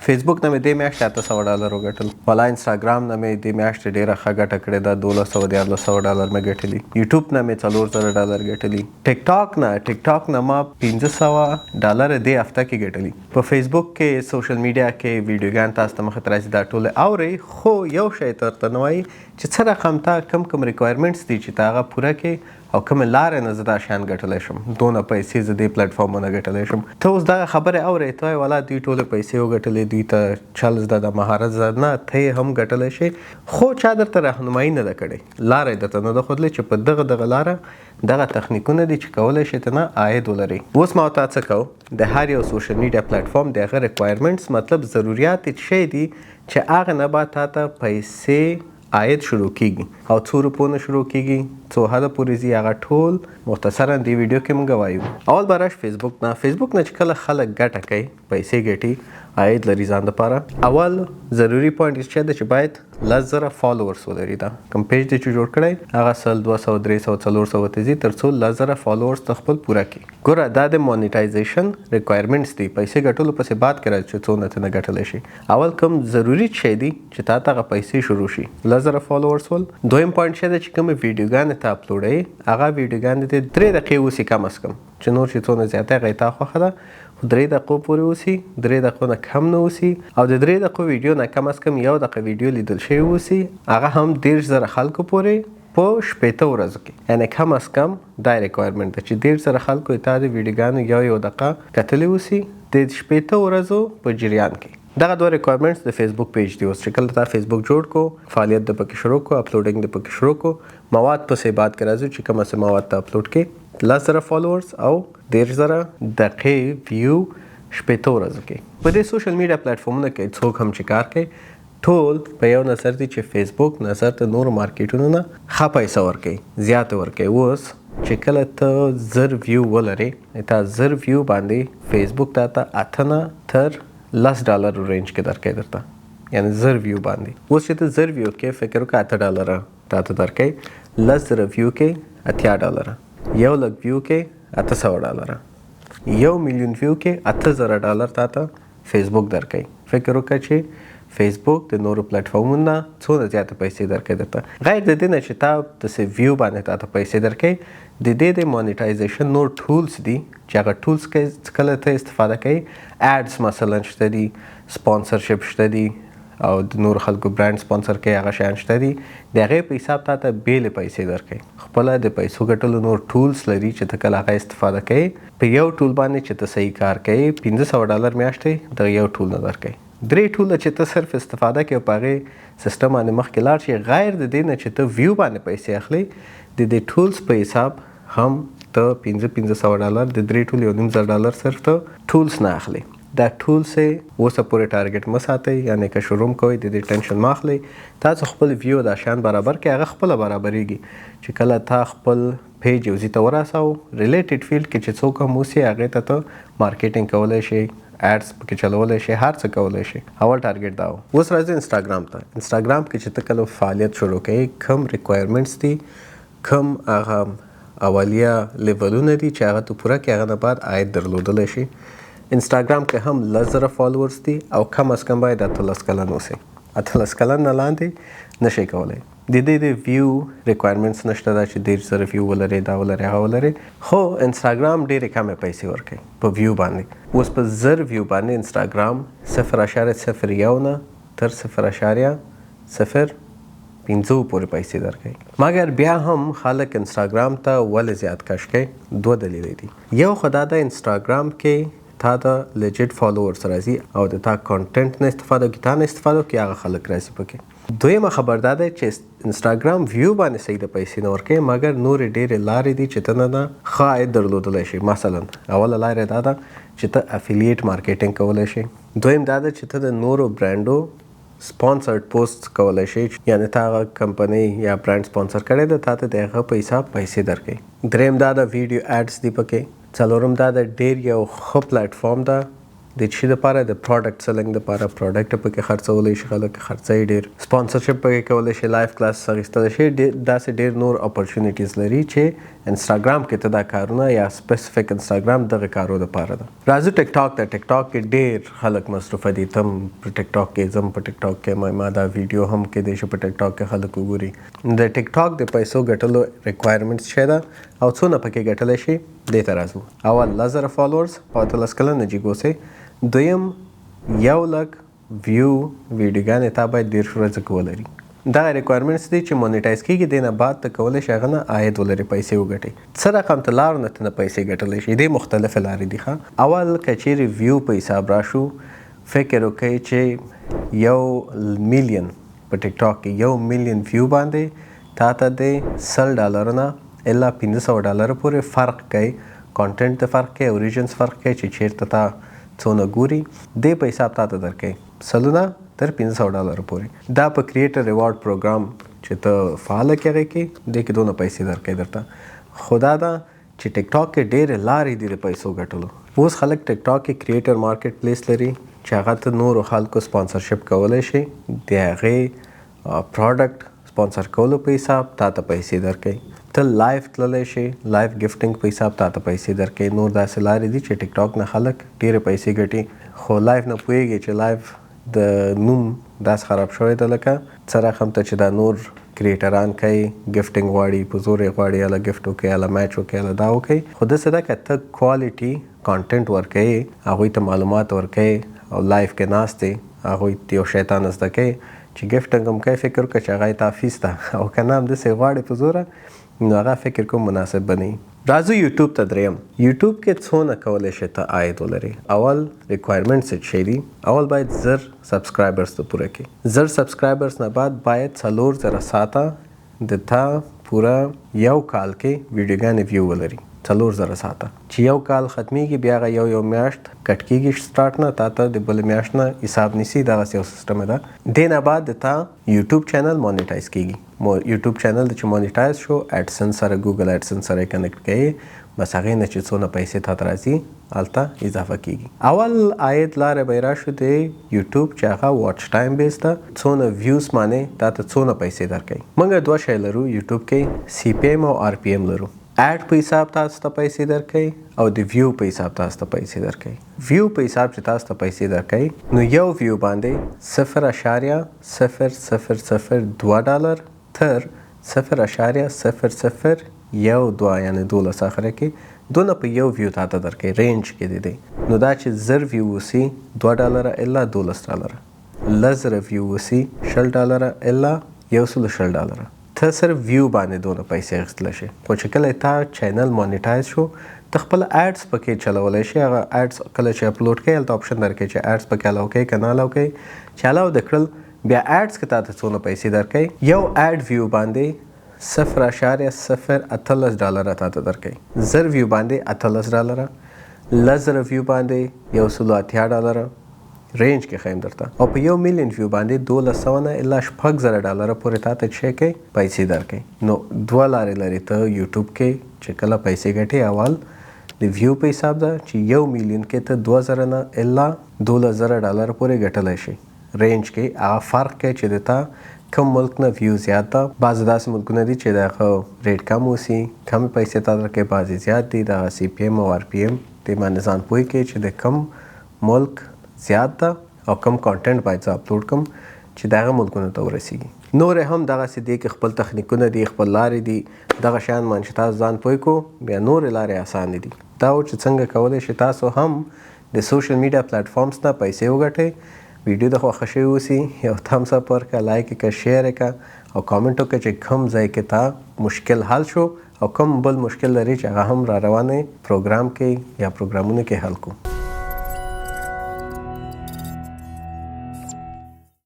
فیسبوک نه مې دې میاشتې $800 وګټل. والا انسټاګرام نه مې دې میاشتې ډېره ښه ګټه کړې ده، $1200 مې ګټلي. یوټیوب نه مې $4000 ګټلي. ټیک ټاک نه ما $500 دې هفته کې ګټلي. په فیسبوک کې سوشل میډیا کې ویډیوګان تاسو ته مخې ته راځي، دا ټول اورئ، خو یو شی درته نه وایي چې څه رقم ته کوم ریکوایرمنټس دي چې ته هغه پوره کړې او کومې لارې نه زه دا شیان ګټلی شم، دونه پیسې زه دې پلیټفارمونه ګټلی شم. ته اوس دغه خبرې اورئ، ته وایې والا دوی ټولې پیسې وګټلې، دوی ته چل زده ده، مهارت زده، نه ته یې هم ګټلی شې، خو چا درته رهنمایي نه ده کړې، لاره یې درته نه ده ښودلې چې په دغه لاره دغه تخنیکونه دي چې کولی شې ته نه عاید ولري. اوس ما ورته څه کوو، د هر یو سوشل میډیا پلیټفارم د هغه ریکوایرمنټس مطلب ضروریات یې څه دي چې هغه نه به تا ته پیسې عاید شروع کیږي او څو روپو نه شروع کیږي، څو حده پورې ځي، هغه ټول مختصرا دې ویډیو کې موږ وایو. اول به راشو فیسبوک نه چې کله خلک ګټه کوي، پیسې ګټي، عاید لري ځان دپاره، اول ضروري پوینټ یې څه ده چې باید 10,000 فالوورس ولري. دا کوم پیج دی چې جوړ کړی هغه 100 200 300 400 ته ځي تر څو 10,000 فالوورس ته خپل پوره کړي. ګوره دا د مونیټایزیشن ریکوایرمنټس دي، پیسې ګټلو پسې بات کې راځي چې څونه ته نه ګټلی شي. اول کوم ضروري شی دی چې تا ته هغه پیسې شروع شي، 10,000 فالوورس ول. دویم پوینټ څه دی چې کومې ویډیوګانې ته اپلوډوي هغه ویډیوګانې دې 3 دقیقې اوسي کم از کم، چې نور چې څونه زیاته هغه یې تا خوښه ده، خو 3 دقیقو پورې اوسي، 3 دقیقو نه کم نه اوسي، او د 3 دقیقو ویډیو نه کم از کم 1 دقیقه ویډیو لیدل شوی اوسي، هغه هم 10,000 خلکو پورې په 60 ورځو کې. یعنې کم از کم دا ریکوایرمنټ ده چې 10,000 خلکو تا د ویډیوګانو 1 دقیقه کتلی اوسي د 60 ورځو په جریان کې. دغه 2 ریکوایرمنټس د فیسبوک پیج دی. اوس چې کله تا فیسبوک جوړ کو، فعالیت د پکې شروع کو، اپلوډینګ د پکې شروع کو، مواد پسې بات کې راځو چې کومه څه مواد ته اپلوډ کې، 10,000 فالوورس او 10,000 دقیقې ویو 60 ورځو کې. په دې سوشل میډیا پلیټفارمونو کې څوک هم چې کار کوي ټول په یو نظر دي چې فیسبوک نظر ته نور مارکیټونو نه ښه پیسه ورکوي، زیاته ورکوي. اوس چې کله ته 1000 ویو ولرې، تا 1000 ویو باندې فیسبوک ته 8 نه تر $10 رینج کې درکوي درته، یعنی 1000 ویو باندې. اوس چې ته 1000 ویو کې فکر وکړه $8 تا ته درکوي، 10,000 ویو کې $80، 1,00,000 ویو کې $800، 1,000,000 ویو کې $8,000 تا ته فیسبوک درکوي. فکر وکړه چې فیسبوک د نورو پلیټفارمونو نه څونه زیاته پیسې درکوي درته، غیر د دې نه چې تا داسې ویو باندې تا ته پیسې درکوي. د دې د مونیټایزیشن نور ټولز دي چې هغه ټولز کې کله ته استفاده کوي، ایډز مثلا شته دي، سپانسرشپ شته دي، او د نور خلکو برانډ سپانسر کوي، هغه شیان شته دي، د هغې په حساب تا ته بیلې پیسې درکوي. خپله د پیسو ګټلو نور ټولز لري چې ته کله هغه استفاده کوي. په یو ټول باندې چې ته صحیح کار کوي $500 میاشتې دغه یو ټول نه درکوي. 3 ټوله چې ته صرف استفاده کوي په هغې سیسټم باندې مخکې لاړ شي، غیر د دې نه چې ته ویو باندې پیسې اخلي، د دې ټولز په حساب هم ته $500 د 3 ټول $1,500 صرف ته ټولز نه اخلي. دا ټولز یې اوسه پورې ټارګټ مه ساتئ، یعنې که شروع کوئ د دې ټینشن مه اخلئ. تاسو خپل ویو دا شیان برابر کړئ، هغه خپله برابرېږي. چې کله تا خپل پیج یو ځای ته ورساو، ریلیټډ فیلډ کې چې څوک هم اوسي هغې ته ته مارکیټینګ کولی شئ، ایډز پکې چلولی شي، هر څه کولی شي. اول ټارګټ دا و. اوس راځي انسټاګرام ته. انسټاګرام کې چې ته کله فعالیت شروع کوې، کوم ریکوایرمنټس دي، کوم هغه اولیه لیولونه دي چې هغه ته پوره کړې، هغه نه بعد عاید درلودلی شي. انسټاګرام کې هم 10,000 فالوورس دي او کم از کم باید 18 کلن اوسئ. 18 کلن نه لاندې نشئ کولی. د دې د ویو ریکوایرمنټس نشته دا چې 1,000 ویو ولرئ، دا ولرئ، هغه ولرئ، خو انسټاګرام ډېرې کمې پیسې ورکوي په ویو باندې. اوس په 1000 ویو باندې انسټاګرام 0.01 نه تر 0.05 پورې پیسې درکوي. مګر بیا هم خلک انسټاګرام ته ولې زیات کش کوي؟ 2 دلیلې دي. یو خو دا د انسټاګرام کې تا ته لیجیټ فالوورس راځي او د تا کانټینټ نه استفاده کوي، تا نه استفاده کوي، هغه خلک راځي پکې. دویمه خبر دا ده چې انسټاګرام ویو باندې صحیح د پیسې نه ورکوي، مګر نورې ډېرې لارې دي چې ته نه ښه عاید درلودلی شي. مثلا اوله لاره دا ده چې ته افیلیټ مارکیټینګ کولی شي. دویم دا ده چې ته د نورو برانډو سپانسرډ پوسټ کولی شي، یعنې تا هغه کمپنۍ یا برانډ سپانسر کړی ده، تا ته د هغه په حساب پیسې درکوي. دریم دا ده ویډیو ایډز دي پکې. څلورم دا د ډېر یو ښه پلیټفارم ده د چی لپاره د پروډکټ سیلینګ لپاره پروډکټ پکې خرڅولی شي خلک خرڅوي ډېر سپانسرشپ پکې کولی شي لایف کلاس اخیستلی شي داسې ډېر نور اپورچونیټیز لري چې انسټاګرام کې ته دا کارونه یا سپیسیفیک انسټاګرام دغه کارو لپاره ده. راځو ټیک ټاک ته. ټیک ټاک کې ډېر خلک مصروفه دي. تم په ټیک ټاک کې زم په ټیک ټاک کې ما دا ویډیو هم کېدای شي په ټیک ټاک کې خلک وګوري. د ټیک ټاک د پیسو ګټلو ریکوایرمنټس څه ده او څونه پکې ګټلی شي دې ته راځو. اول 1000 فالوورز او 13 کلنه جګوسئ. دویم 100,000 ویو ویډیوګانې تا باید 10 ورځې کې ولري. دغه ریکوایرمنټس دي چې مونیټایز کېږي دې نه بعد ته کولی شي هغه نه عاید ولري پیسې وګټئ. څه رقم ته لارو نه ته نه پیسې ګټلی شي. دې مختلفې لارې دي ښه. اول که چیرې ویو په حساب راشو فکر وکړئ چې 1 میلیون په ټیک ټاک کې 1 میلیون ویو باندې تا ته د $100 نه الا $500 پورې فرق کوي. کانټینټ ته فرق کوي، اوریجنز فرق کوي چې چیرته تا څونه ګوري دې په حساب تا ته درکوي $100 تر $500 پورې. دا په کریټر ریوارډ پروګرام چې ته فعاله کې هغې کې دې کې دونه پیسې درکوي درته. خو دا ده چې ټیک ټاک کې ډېرې لارې دي د پیسو ګټلو. اوس خلک ټیک ټاک کې کریټر مارکیټ پلیس لري چې هغه ته نورو خلکو سپانسرشپ کولی شي د هغې پروډکټ سپانسر کولو په حساب تا ته پیسې درکوي. ته لایف تللی شي لایف ګفټینګ په حساب تا ته پیسې درکوي. نور داسې لارې دي چې ټیک ټاک نه خلک ډېرې پیسې ګټي خو لایف نه پوهېږي چې لایف د نوم داسې خراب شوی ده لکه څه رقم ته چې دا نور کریټران کوي ګفټینګ غواړي په زور یې غواړي اله ګفټ وکړي اله میچ وکړي اله دا وکړي. خو داسې ده که ته کوالټي کانټینټ ورکوي هغوی ته معلومات ورکوي او لایف کې ناست دی هغوی ته یو شیطان زده کوي چې ګفټینګ هم کوي فکر وکړه چې هغه یې تا فیس ده او که نه همداسې غواړي په زوره نو هغه فکر کوم مناسب به نه وي. راځو یوټیوب ته. دریم یوټیوب کې څونه کولی شي ته عاید ولري. اول ریکوایرمنټس څه شی دي. اول باید 1000 سبسکرایبرز ته پوره کړي. 1000 سبسکرایبرز نه بعد باید 4000 ساعته د تا پوره یو کال کې ویډیوګانې ویو ولري. 4000 ساعته چې یو کال ختمیږي بیا هغه یو میاشت کټ کېږي سټارټ نه تا ته د بلې میاشت نه حساب نیسي. دغسې یو سیسټم ده. دې نه بعد د تا یوټیوب چینل مونیټایز کېږي. یوټیوب چینل چې مونیټایز شو اډسنس سره ګوګل اډسنس سره کنیکټ کوي بس هغې نه چې څونه پیسې تا ته راځي هلته اضافه کېږي. اول عاید لاره به یې راشو د یوټیوب چې هغه واچ ټایم بیس ده. څونه ویوز مانې تا ته څونه پیسې درکوي. موږ 2 شی لرو یوټیوب کې سی پی ایم او آر پی ایم لرو. ایډ په حساب تاسو ته پیسې درکوي او د ویو په حساب تاسو ته پیسې درکوي. ویو په حساب چې تاسو ته پیسې درکوي نو یو ویو باندې $0.00002 تر $0.001 یعنې 12 اخره کې دونه په یو ویو تا ته درکوي. رینج کې دی. نو دا چې 1000 ویو وسي $2 الا $12 1000 ویو وسي $60 الا $120. ته صرف ویو باندې دونه پیسې اخیستلی شي. خو چې کله تا چینل مونیټایز شو ته خپل ایډس پکې چلولی شي. هغه ایډس کله چې اپلوډ کوي هلته آپشن درکوي چې ایډس پکې الاو کوي که نه الاو کوي. چې الاو د کړل بیا ایډس کې تا ته څونه پیسې درکوي. یو ایډ ویو باندې $0.018 تا ته درکوي. 1000 ویو باندې $18 1000 ویو باندې $180 رینج کې ښیم درته او په 1 میلیون ویو باندې $1200 الا $6000 پورې تا ته څه کوي پیسې درکوي. نو 2 لارې لري ته یوټیوب کې چې کله پیسې ګټې. اول د ویو په حساب ده چې 1 میلیون کې ته 2000 نه الا $12000 پورې ګټلی شي. رینج کې هغه فرق کوي چې د تا کوم ملک نه ویو زیات ده. بعضې داسې ملکونه دي چې د هغه ریټ کم اوسي کم پیسې تا درکوي. بعضې زیات دي. دغه سی پی ایم او آر پی ایم دې باندې ځان پوه کړي چې د کم ملک زیات ده او کم کانټینټ باید زه اپلوډ کړم چې د هغه ملکونو ته ورسیږي. نورې هم دغسې دي کې خپل تخنیکونه دي خپل لارې دي. دغه شیان باندې چې تاسو ځان پوه کړو بیا نورې لارې اسانې دي. دا و چې څنګه کولی شئ تاسو هم د سوشل میډیا پلیټفارمز نه پیسې وګټئ. ویډیو د خوښه شوي اوسي یو تھمس اپ ورکړه، لایک یې کړه، شیر یې کړه او کامنټ وکړه چې کوم ځای کې تا مشکل حل شو او کوم بل مشکل لري چې هغه هم را روانې پروګرام کې یا پروګرامونو کې حل کو.